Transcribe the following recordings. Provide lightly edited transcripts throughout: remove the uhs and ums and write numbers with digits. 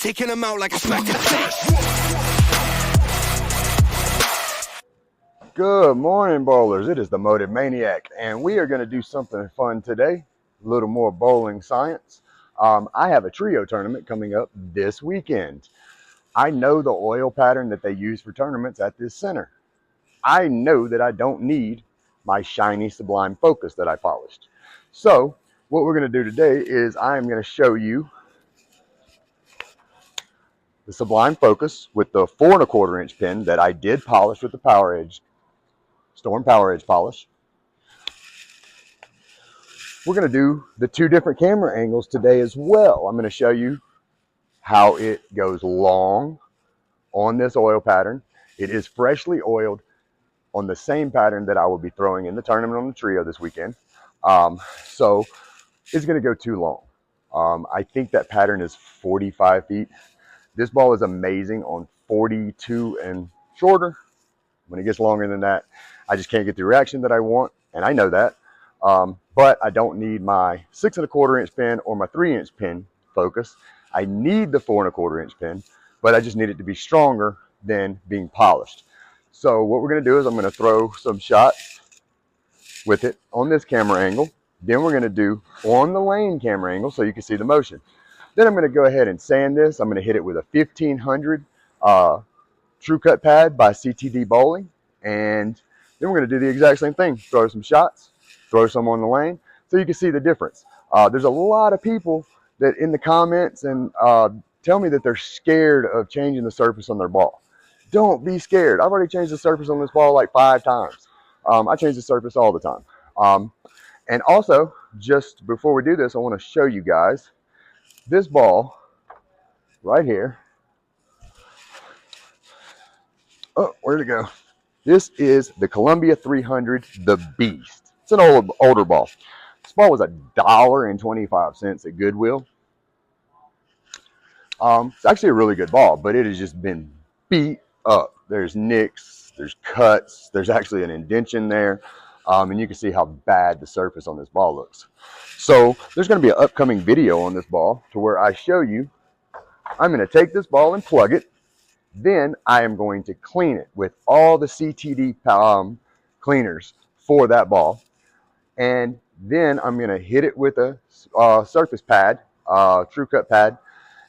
taking them out like a smack in the face. Good morning, bowlers. It is the Motive Maniac, and we are going to do something fun today, a little more bowling science. I have a trio tournament coming up this weekend. I know the oil pattern that they use for tournaments at this center. I know that I don't need my shiny Sublime Focus that I polished. So what we're going to do today is I am going to show you the Sublime Focus with the 4 1/4 inch pin that I did polish with the Power Edge, Storm Power Edge polish. We're going to do the 2 different camera angles today as well. I'm going to show you how it goes long on this oil pattern. It is freshly oiled on the same pattern that I will be throwing in the tournament on the trio this weekend. So it's going to go too long. I think that pattern is 45 feet. This ball is amazing on 42 and shorter. When it gets longer than that, I just can't get the reaction that I want, and I know that. But I don't need my 6 1/4 inch pin or my 3 inch pin focus. I need the 4 1/4 inch pin, but I just need it to be stronger than being polished. So what we're going to do is I'm going to throw some shots with it on this camera angle. Then we're going to do on the lane camera angle so you can see the motion. Then I'm going to go ahead and sand this. I'm going to hit it with a 1500 True Cut pad by CTD Bowling. And then we're going to do the exact same thing. Throw some shots, throw some on the lane so you can see the difference. There's a lot of people that in the comments and tell me that they're scared of changing the surface on their ball. Don't be scared. I've already changed the surface on this ball like 5 times. I change the surface all the time. And also, just before we do this, I want to show you guys this ball right here. Oh, where'd it go? This is the Columbia 300, the Beast. It's an older ball. This ball was $1.25 at Goodwill. It's actually a really good ball, but it has just been beat up. There's nicks, there's cuts, there's actually an indentation there. And you can see how bad the surface on this ball looks. So there's going to be an upcoming video on this ball to where I show you. I'm going to take this ball and plug it. Then I am going to clean it with all the CTD cleaners for that ball. And then I'm going to hit it with a surface pad, True Cut pad.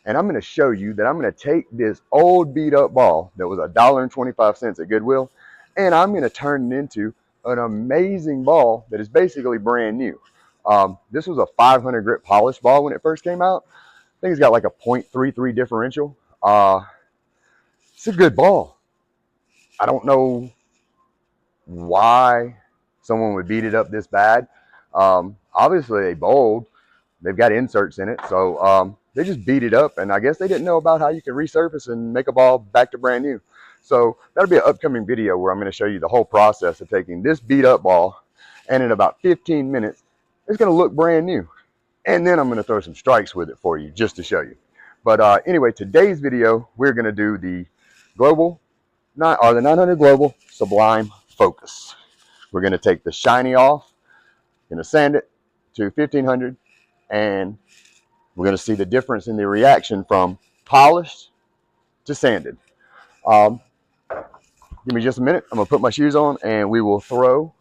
And I'm going to show you that I'm going to take this old beat up ball that was $1.25 at Goodwill, and I'm going to turn it into an amazing ball that is basically brand new. This was a 500 grit polished ball when it first came out. I think it's got like a 0.33 differential. It's a good ball. I don't know why someone would beat it up this bad. Obviously they bowled. They've got inserts in it. So they just beat it up, and I guess they didn't know about how you can resurface and make a ball back to brand new. So that'll be an upcoming video where I'm going to show you the whole process of taking this beat up ball, and in about 15 minutes, it's going to look brand new. And then I'm going to throw some strikes with it for you just to show you. But anyway, today's video, we're going to do the the 900 Global Sublime Focus. We're going to take the shiny off, going to sand it to 1500, and we're going to see the difference in the reaction from polished to sanded. Give me just a minute. I'm going to put my shoes on, and we will throw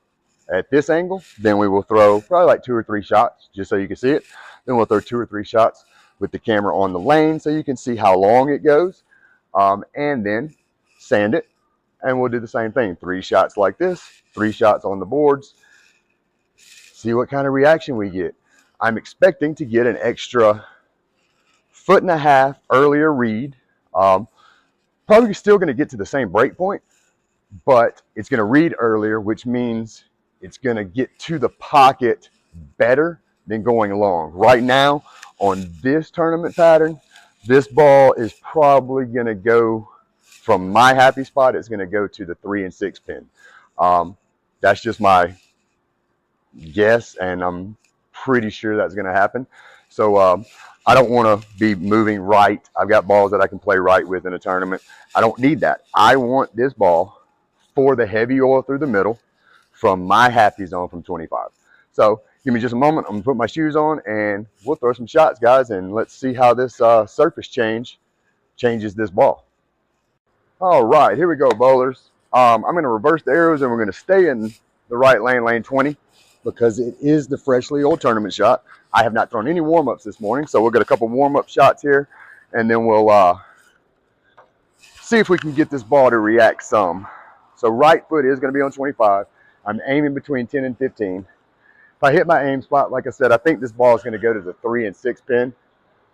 at this angle. Then we will throw probably like 2 or 3 shots just so you can see it. Then we'll throw 2 or 3 shots with the camera on the lane so you can see how long it goes. And then sand it, and we'll do the same thing. 3 shots like this, 3 shots on the boards. See what kind of reaction we get. I'm expecting to get an extra 1.5 foot earlier read. Probably still going to get to the same break point, but it's going to read earlier, which means it's going to get to the pocket better than going long. Right now, on this tournament pattern, this ball is probably going to go from my happy spot. It's going to go to the 3 and 6 pin. That's just my guess, and I'm pretty sure that's going to happen. So I don't want to be moving right. I've got balls that I can play right with in a tournament. I don't need that. I want this ball for the heavy oil through the middle from my happy zone from 25. So give me just a moment. I'm going to put my shoes on, and we'll throw some shots, guys, and let's see how this surface change changes this ball. All right, here we go, bowlers. I'm going to reverse the arrows and we're going to stay in the right lane, lane 20, because it is the freshly oiled tournament shot. I have not thrown any warm-ups this morning, so we'll get a couple warm-up shots here, and then we'll see if we can get this ball to react some. So right foot is going to be on 25. I'm aiming between 10 and 15. If I hit my aim spot, like I said, I think this ball is going to go to the 3 and 6 pin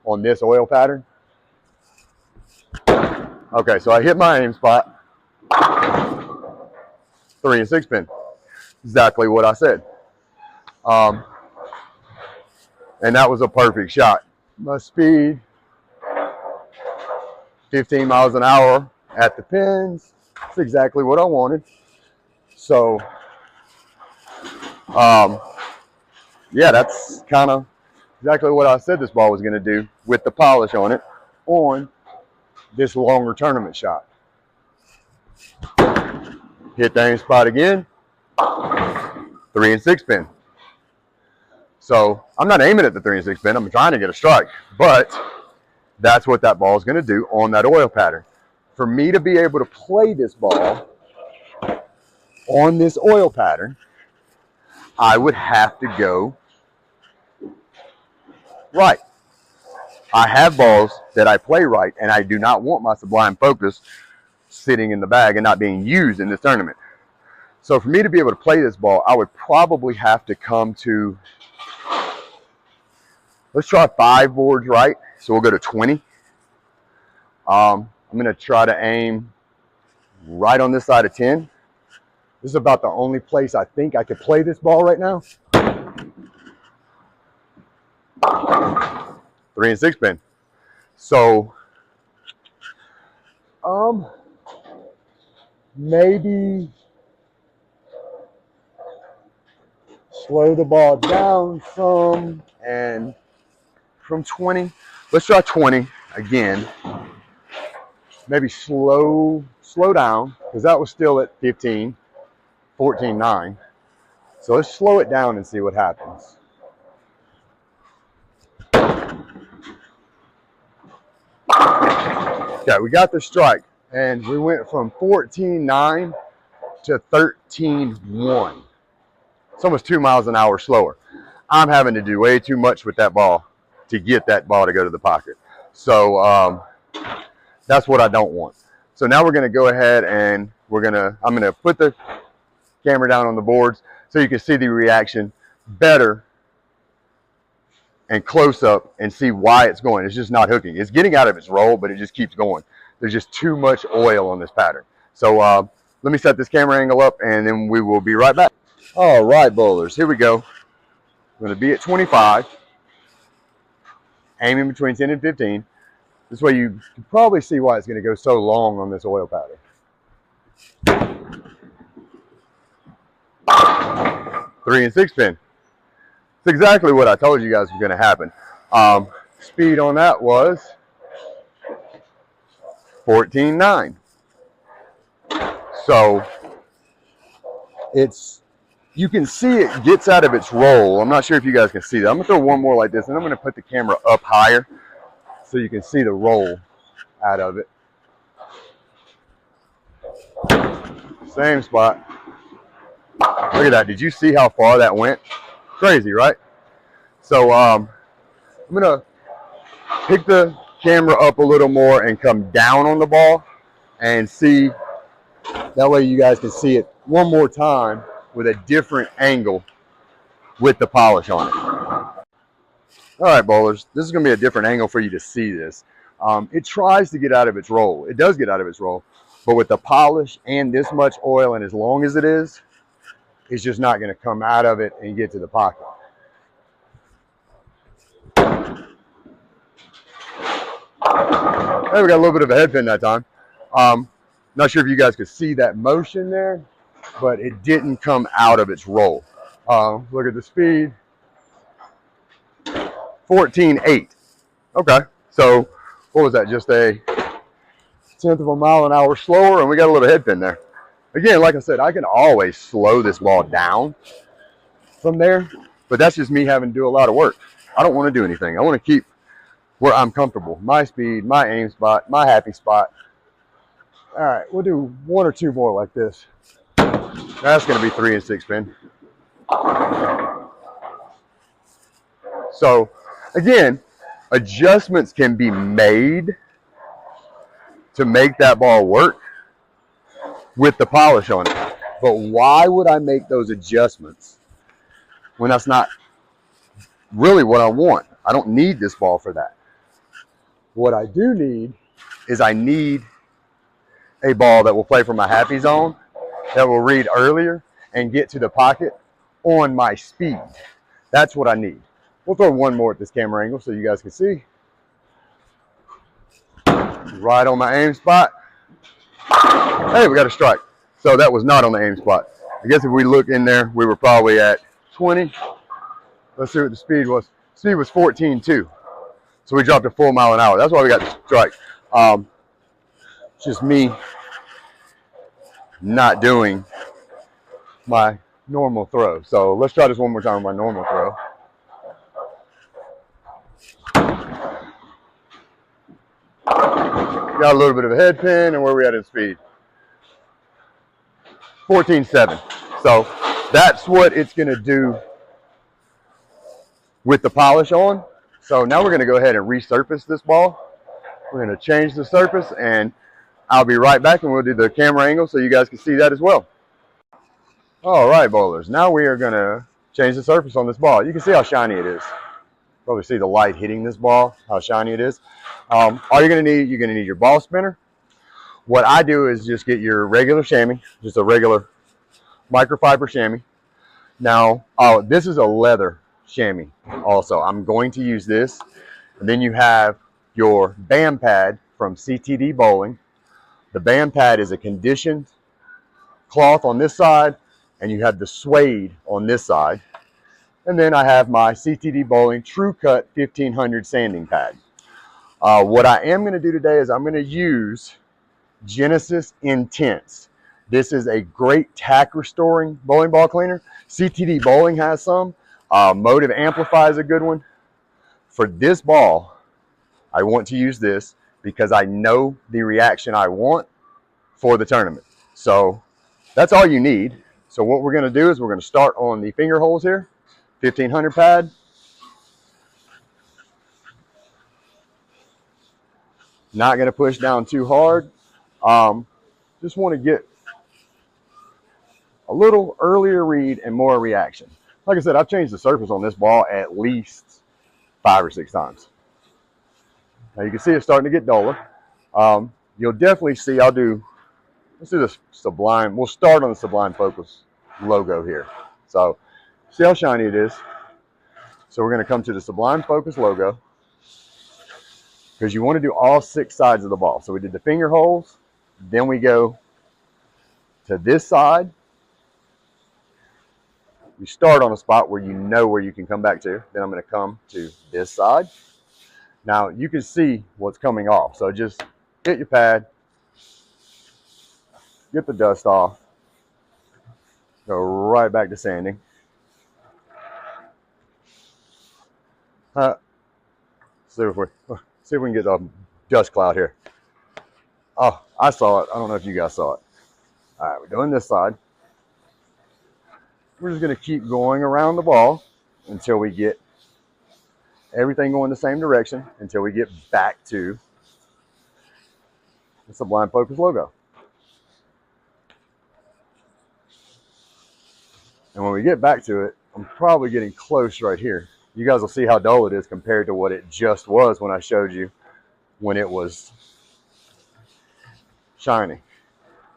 on this oil pattern. Okay, so I hit my aim spot, 3 and 6 pin. Exactly what I said. And that was a perfect shot. My speed, 15 miles an hour at the pins. That's exactly what I wanted. So, yeah, that's kind of exactly what I said this ball was going to do with the polish on it on this longer tournament shot. Hit the aim spot again, 3 and 6 pin. So I'm not aiming at the 3 and 6 pin. I'm trying to get a strike, but that's what that ball is going to do on that oil pattern. For me to be able to play this ball on this oil pattern, I would have to go right. I have balls that I play right, and I do not want my Sublime Focus sitting in the bag and not being used in this tournament. So for me to be able to play this ball, I would probably have to come to, let's try 5 boards right. So we'll go to 20. I'm going to try to aim right on this side of 10. This is about the only place I think I could play this ball right now. 3 and 6 pin. So, maybe slow the ball down some, and from 20, let's try 20 again. Maybe slow down, because that was still at 15, 14.9. So let's slow it down and see what happens. Okay, we got the strike, and we went from 14.9 to 13.1. It's almost 2 miles an hour slower. I'm having to do way too much with that ball to get that ball to go to the pocket. So that's what I don't want. So now we're going to go ahead and I'm going to put the camera down on the boards so you can see the reaction better and close up and see why it's going. It's just not hooking. It's getting out of its roll, but it just keeps going. There's just too much oil on this pattern. So let me set this camera angle up, and then we will be right back. All right, bowlers, here we go. I'm going to be at 25, aiming between 10 and 15. This way you can probably see why it's going to go so long on this oil pattern. 3 and 6 pin. It's exactly what I told you guys was going to happen. Speed on that was 14.9. So you can see it gets out of its roll. I'm not sure if you guys can see that. I'm going to throw one more like this, and I'm going to put the camera up higher so you can see the roll out of it. Same spot. Look at that. Did you see how far that went? Crazy, right? So I'm going to pick the camera up a little more and come down on the ball and see. That way you guys can see it one more time with a different angle with the polish on it. All right, bowlers, this is going to be a different angle for you to see this. It tries to get out of its roll. It does get out of its roll, but with the polish and this much oil and as long as it is, it's just not going to come out of it and get to the pocket. Hey, we got a little bit of a head pin that time. Not sure if you guys could see that motion there, but it didn't come out of its roll. Look at the speed. 14.8. Okay, so what was that? Just a 1/10 of a mile an hour slower, and we got a little head pin there. Again, like I said, I can always slow this ball down from there, but that's just me having to do a lot of work. I don't want to do anything. I want to keep where I'm comfortable. My speed, my aim spot, my happy spot. All right, we'll do 1 or 2 more like this. That's going to be 3 and 6 pin. So again, adjustments can be made to make that ball work with the polish on it. But why would I make those adjustments when that's not really what I want? I don't need this ball for that. What I do need is I need a ball that will play from my happy zone, that will read earlier and get to the pocket on my speed. That's what I need. We'll throw 1 more at this camera angle so you guys can see. Right on my aim spot. Hey, we got a strike. So that was not on the aim spot. I guess if we look in there, we were probably at 20. Let's see what the speed was. Speed was 14.2. So we dropped a full mile an hour. That's why we got the strike. It's just me not doing my normal throw. So let's try this one more time with my normal throw. Got a little bit of a head pin, and where are we at in speed? 14.7. So that's what it's going to do with the polish on. So now we're going to go ahead and resurface this ball. We're going to change the surface, and I'll be right back, and we'll do the camera angle so you guys can see that as well. All right, bowlers. Now we are going to change the surface on this ball. You can see how shiny it is. Probably see the light hitting this ball, how shiny it is. All you're going to need your ball spinner. What I do is just get your regular chamois, just a regular microfiber chamois. Now, this is a leather chamois also. I'm going to use this. And then you have your band pad from CTD Bowling. The band pad is a conditioned cloth on this side, and you have the suede on this side. And then I have my CTD Bowling True Cut 1500 sanding pad. What I am going to do today is I'm going to use Genesis Intense. This is a great tack restoring bowling ball cleaner. CTD Bowling has some. Motive Amplify is a good one. For this ball, I want to use this because I know the reaction I want for the tournament. So that's all you need. So what we're going to do is we're going to start on the finger holes here. 1500 pad. Not going to push down too hard. Just want to get a little earlier read and more reaction. Like I said, I've changed the surface on this ball at least 5 or 6 times. Now you can see it's starting to get duller. You'll definitely see, let's do the Sublime. We'll start on the Sublime Focus logo here. So see how shiny it is. So we're going to come to the Sublime Focus logo because you want to do all 6 sides of the ball. So we did the finger holes, then we go to this side. You start on a spot where you know where you can come back to. Then I'm going to come to this side. Now you can see what's coming off. So just get your pad, get the dust off, go right back to sanding. See if we can get a dust cloud here. Oh, I saw it. I don't know if you guys saw it. All right, we're doing this side. We're just going to keep going around the ball until we get everything going the same direction, until we get back to the Sublime Focus logo. And when we get back to it, I'm probably getting close right here. You guys will see how dull it is compared to what it just was when I showed you when it was shiny.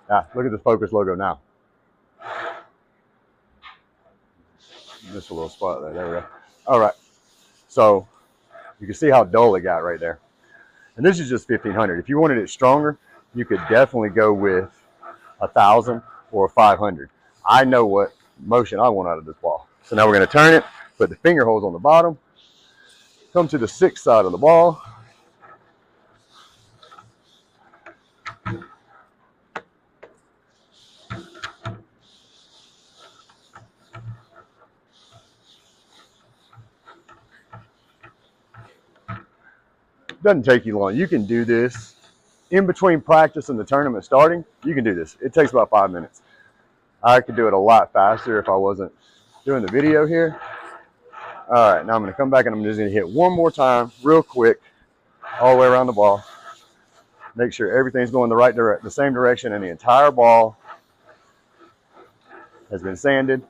Look at the Focus logo now. Just a little spot there. There we go. All right. So you can see how dull it got right there. And this is just 1500. If you wanted it stronger, you could definitely go with 1000 or 500. I know what motion I want out of this ball. So now we're going to turn it, put the finger holes on the bottom, come to the 6th side of the ball. Doesn't take you long. You can do this in between practice and the tournament starting. You can do this. It takes about 5 minutes. I could do it a lot faster if I wasn't doing the video here. All right, now I'm going to come back and I'm just going to hit one more time real quick all the way around the ball. Make sure everything's going the same direction, and the entire ball has been sanded.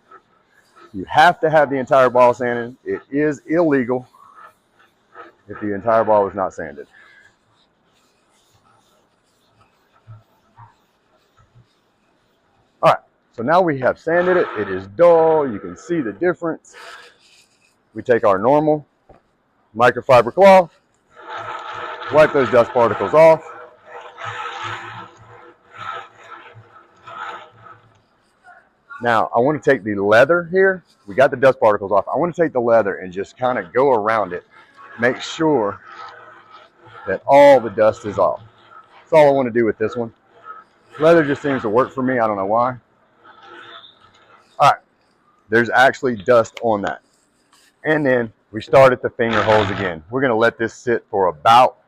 You have to have the entire ball sanded. It is illegal if the entire ball is not sanded. All right, so now we have sanded it. It is dull. You can see the difference. We take our normal microfiber cloth, wipe those dust particles off. Now, I want to take the leather here. We got the dust particles off. I want to take the leather and just kind of go around it. Make sure that all the dust is off. That's all I want to do with this one. Leather just seems to work for me. I don't know why. All right. There's actually dust on that. And then we start at the finger holes again. We're going to let this sit for about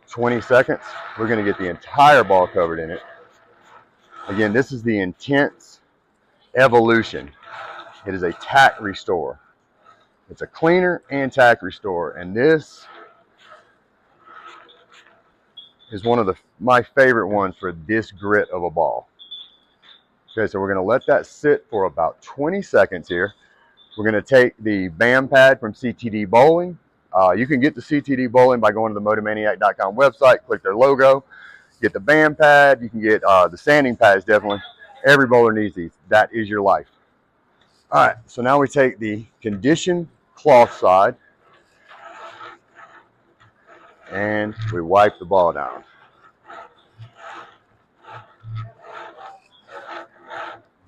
20 seconds. We're going to get the entire ball covered in it. Again, this is the Intense Evolution. It is a tack restore. It's a cleaner and tack restore, and this is one of my favorite ones for this grit of a ball. Okay, so we're going to let that sit for about 20 seconds here. We're going to take the BAM pad from CTD Bowling. You can get the CTD Bowling by going to the motomaniac.com website, click their logo, get the BAM pad. You can get the sanding pads, definitely. Every bowler needs these. That is your life. All right, so now we take the conditioned cloth side and we wipe the ball down.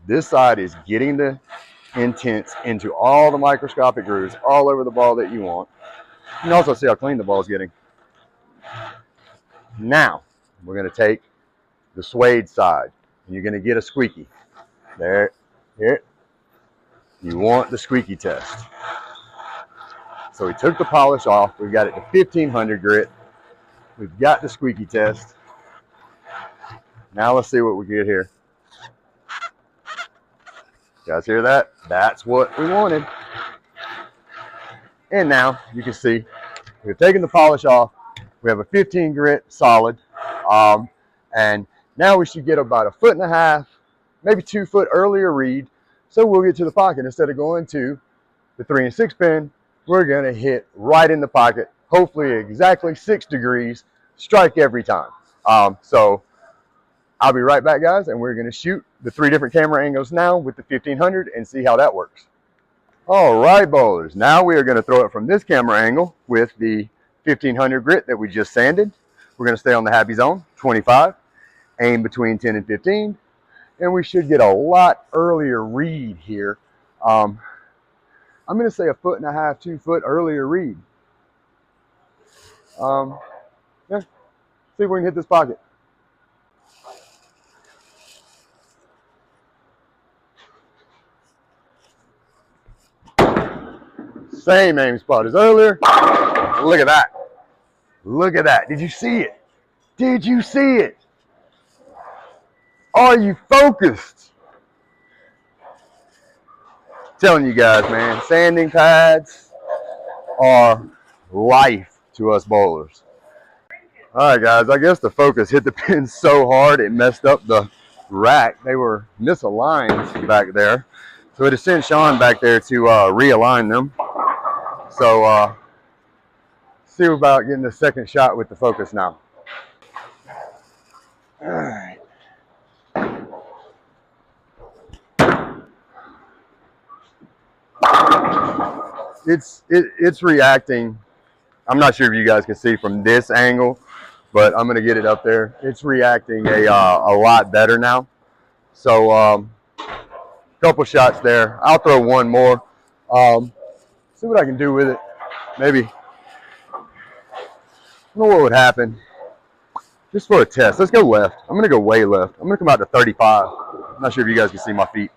This side is getting the Intense into all the microscopic grooves all over the ball that you want. You can also see how clean the ball is getting. Now, we're going to take the suede side, and you're going to get a squeaky. There, here. You want the squeaky test. So we took the polish off. We've got it to 1500 grit. We've got the squeaky test. Now let's see what we get here. You guys hear that? That's what we wanted. And now you can see we've taken the polish off. We have a 15 grit solid. And now we should get about 1.5 feet, maybe 2 foot earlier read. So we'll get to the pocket. Instead of going to the 3 and 6 pin, we're going to hit right in the pocket, hopefully exactly 6 degrees, strike every time. So I'll be right back, guys, and we're going to shoot the 3 different camera angles now with the 1500 and see how that works. All right, bowlers. Now we are going to throw it from this camera angle with the 1500 grit that we just sanded. We're going to stay on the happy zone, 25, aim between 10 and 15, and we should get a lot earlier read here. I'm going to say 1.5 feet, 2 foot earlier read. Yeah, see if we can hit this pocket. Same aim spot as earlier. Look at that. Look at that. Did you see it? Did you see it? Are you focused? Telling you guys, man, sanding pads are life to us bowlers. All right, guys, I guess the focus hit the pin so hard it messed up the rack. They were misaligned back there. So it has sent Sean back there to realign them. So see about getting the second shot with the focus now. All right. It's reacting. I'm not sure if you guys can see from this angle, but I'm gonna get it up there. It's reacting a lot better now. So couple shots there. I'll throw one more. See what I can do with it. Maybe. I don't know what would happen. Just for a test. Let's go left. I'm gonna go way left. I'm gonna come out to 35. I'm not sure if you guys can see my feet.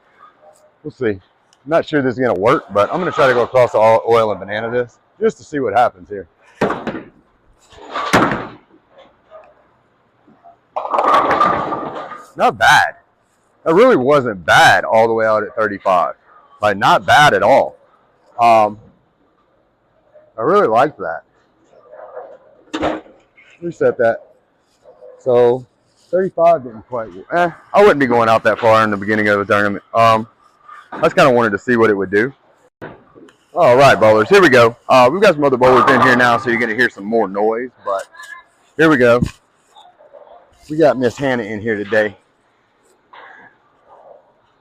We'll see. I'm not sure this is gonna work, but I'm gonna try to go across the oil and banana this just to see what happens here. Not bad. It really wasn't bad all the way out at 35. Like, not bad at all. I really liked that. Reset that. So 35 didn't quite. I wouldn't be going out that far in the beginning of the tournament. I just kind of wanted to see what it would do. All right, bowlers, here we go. We've got some other bowlers in here now, so you're going to hear some more noise. But here we go. We got Miss Hannah in here today.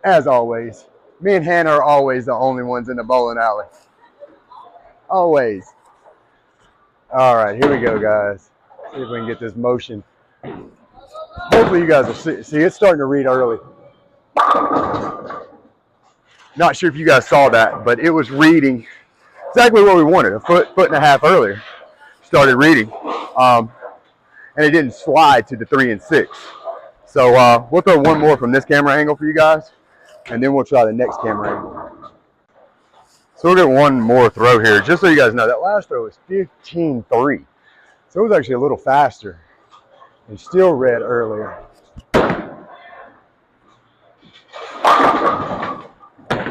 As always, me and Hannah are always the only ones in the bowling alley. Always. All right, here we go, guys. See if we can get this motion. Hopefully you guys will see it's starting to read early. Not sure if you guys saw that, but it was reading exactly what we wanted. A foot and a half earlier. Started reading. And it didn't slide to the 3 and 6. So we'll throw one more from this camera angle for you guys, and then we'll try the next camera angle. So we'll get one more throw here, just so you guys know. That last throw was 15-3. So it was actually a little faster and still read earlier.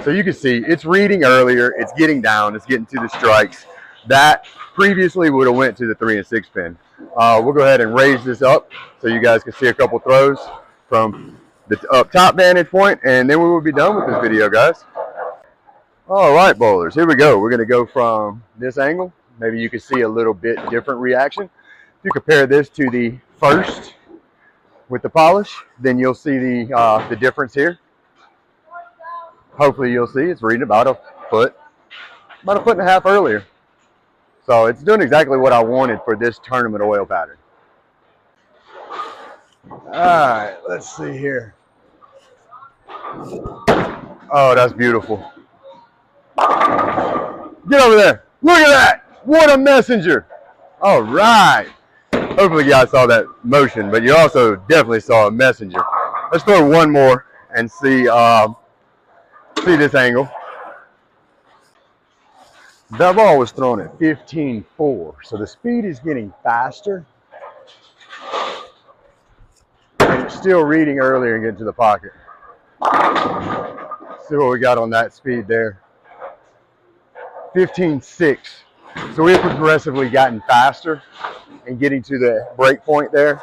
So you can see it's reading earlier, it's getting down, it's getting to the strikes. That previously would have went to the 3 and 6 pin. We'll go ahead and raise this up so you guys can see a couple throws from the up top vantage point, and then we will be done with this video, guys. All right, bowlers, here we go. We're going to go from this angle. Maybe you can see a little bit different reaction. If you compare this to the first with the polish, then you'll see the difference here. Hopefully you'll see it's reading about a foot and a half earlier. So it's doing exactly what I wanted for this tournament oil pattern. All right, let's see here. Oh, that's beautiful. Get over there. Look at that. What a messenger. All right. Hopefully you guys saw that motion, but you also definitely saw a messenger. Let's throw one more and see this angle. That ball was thrown at 15-4, so the speed is getting faster. And it's still reading earlier and getting to the pocket. See what we got on that speed there. 15-6. So we've progressively gotten faster and getting to the break point there.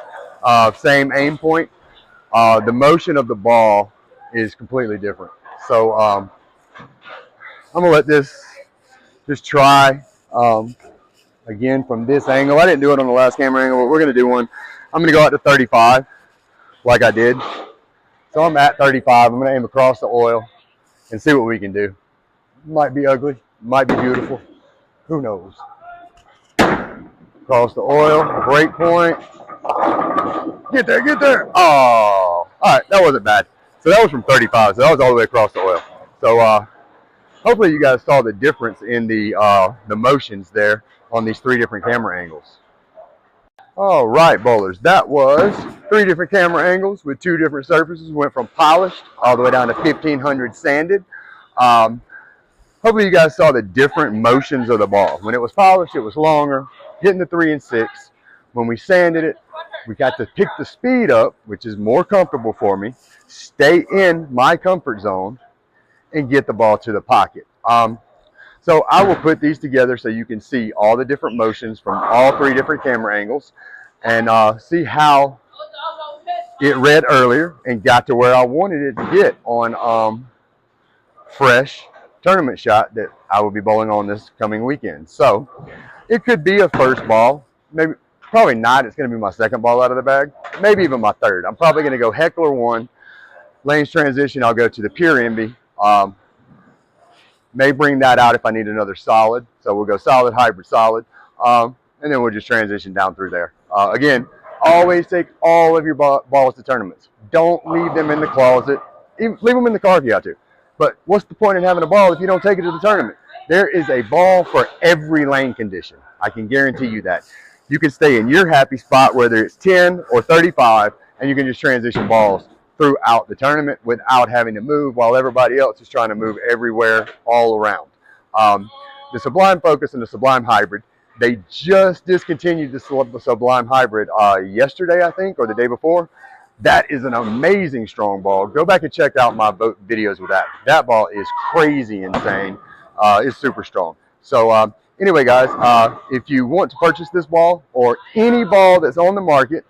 Same aim point. The motion of the ball is completely different. So I'm going to let this just try again from this angle. I didn't do it on the last camera angle, but we're going to do one. I'm going to go out to 35 like I did. So I'm at 35. I'm going to aim across the oil and see what we can do. Might be ugly, might be beautiful. Who knows? Across the oil, break point. Get there, get there. Oh, all right, that wasn't bad. So that was from 35, so that was all the way across the oil. So hopefully you guys saw the difference in the motions there on these 3 different camera angles. All right, bowlers, that was 3 different camera angles with 2 different surfaces. We went from polished all the way down to 1500 sanded. Hopefully you guys saw the different motions of the ball. When it was polished, it was longer, hitting the 3 and 6. When we sanded it, we got to pick the speed up, which is more comfortable for me, stay in my comfort zone, and get the ball to the pocket. So I will put these together so you can see all the different motions from all 3 different camera angles and see how it read earlier and got to where I wanted it to get on fresh tournament shot that I will be bowling on this coming weekend. So it could be a first ball, maybe, probably not. It's going to be my second ball out of the bag, maybe even my third. I'm probably going to go heckler 1, lanes transition. I'll go to the pure envy. May bring that out if I need another solid. So we'll go solid, hybrid, solid, and then we'll just transition down through there. Again, always take all of your balls to tournaments. Don't leave them in the closet. Leave them in the car if you have to. But what's the point in having a ball if you don't take it to the tournament? There is a ball for every lane condition. I can guarantee you that. You can stay in your happy spot, whether it's 10 or 35, and you can just transition balls throughout the tournament without having to move while everybody else is trying to move everywhere all around. The Sublime Focus and the Sublime Hybrid They just discontinued the Sublime Hybrid yesterday, I think, or the day before. That is an amazing strong ball. Go back and check out my videos with that. That ball is crazy insane. It's super strong. So anyway, guys, if you want to purchase this ball or any ball that's on the market,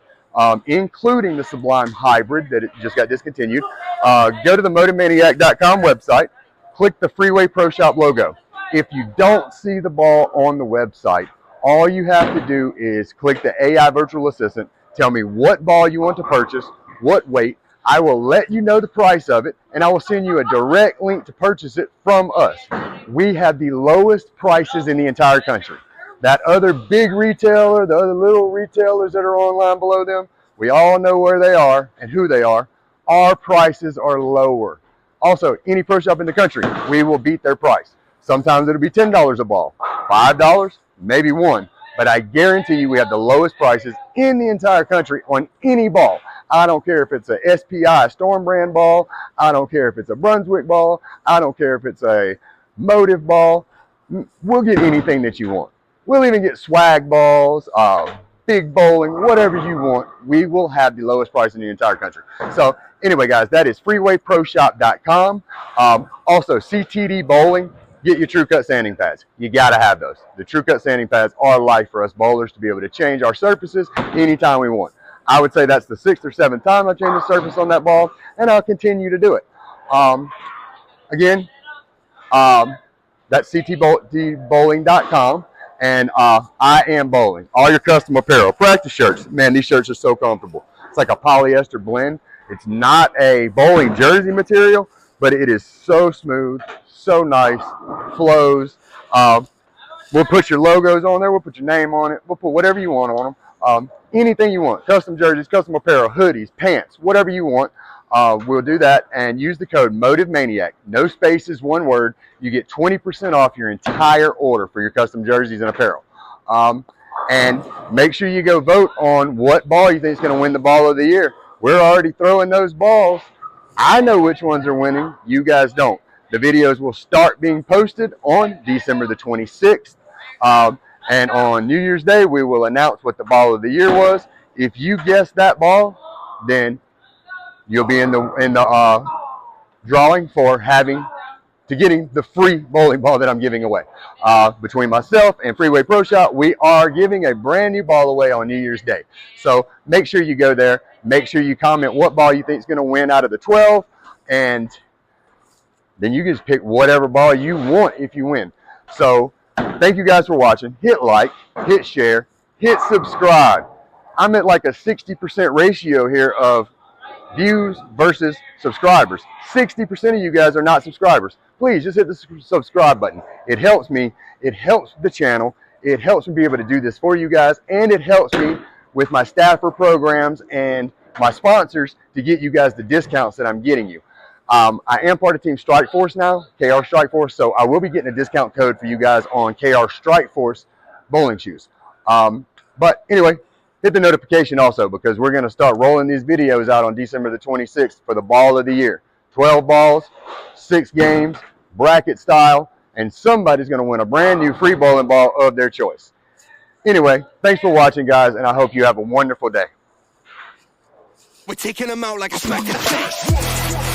including the Sublime Hybrid that it just got discontinued, go to the motivemaniac.com website, click the FreewayProshop logo. If you don't see the ball on the website, all you have to do is click the AI virtual assistant, tell me what ball you want to purchase, what weight. I will let you know the price of it, and I will send you a direct link to purchase it from us. We have the lowest prices in the entire country. That other big retailer, the other little retailers that are online below them, we all know where they are and who they are. Our prices are lower. Also, any pro shop in the country, we will beat their price. Sometimes it'll be $10 a ball, $5, maybe $1. But I guarantee you we have the lowest prices in the entire country on any ball. I don't care if it's a SPI Storm brand ball. I don't care if it's a Brunswick ball. I don't care if it's a Motive ball. We'll get anything that you want. We'll even get swag balls, big bowling, whatever you want. We will have the lowest price in the entire country. So anyway, guys, that is FreewayProshop.com. Also, CTD Bowling. Get your True Cut sanding pads. You got to have those. The True Cut sanding pads are life for us bowlers to be able to change our surfaces anytime we want. I would say that's the 6th or 7th time I've changed the surface on that ball, and I'll continue to do it. Again, that's ctdbowling.com, and I am bowling. All your custom apparel, practice shirts. Man, these shirts are so comfortable. It's like a polyester blend. It's not a bowling jersey material, but it is so smooth, so nice, flows. We'll put your logos on there. We'll put your name on it. We'll put whatever you want on them. Anything you want, custom jerseys, custom apparel, hoodies, pants, whatever you want. We'll do that, and use the code MotiveManiac. No spaces, one word. You get 20% off your entire order for your custom jerseys and apparel. And make sure you go vote on what ball you think is going to win the ball of the year. We're already throwing those balls. I know which ones are winning. You guys don't. The videos will start being posted on December the 26th. And on New Year's Day, we will announce what the ball of the year was. If you guess that ball, then you'll be in the drawing for getting the free bowling ball that I'm giving away. Between myself and Freeway Pro Shop, we are giving a brand new ball away on New Year's Day. So make sure you go there. Make sure you comment what ball you think is going to win out of the 12, and then you can just pick whatever ball you want if you win. So thank you guys for watching. Hit like, hit share, hit subscribe. I'm at like a 60% ratio here of views versus subscribers. 60% of you guys are not subscribers. Please just hit the subscribe button. It helps me. It helps the channel. It helps me be able to do this for you guys, and it helps me with my staffer programs and my sponsors to get you guys the discounts that I'm getting you. I am part of Team Strike Force now, KR Strike Force, so I will be getting a discount code for you guys on KR Strike Force bowling shoes. But anyway, hit the notification also, because we're going to start rolling these videos out on December the 26th for the ball of the year. 12 balls, 6 games, bracket style, and somebody's going to win a brand new free bowling ball of their choice. Anyway, thanks for watching, guys, and I hope you have a wonderful day. We're taking them out like a smack in the face.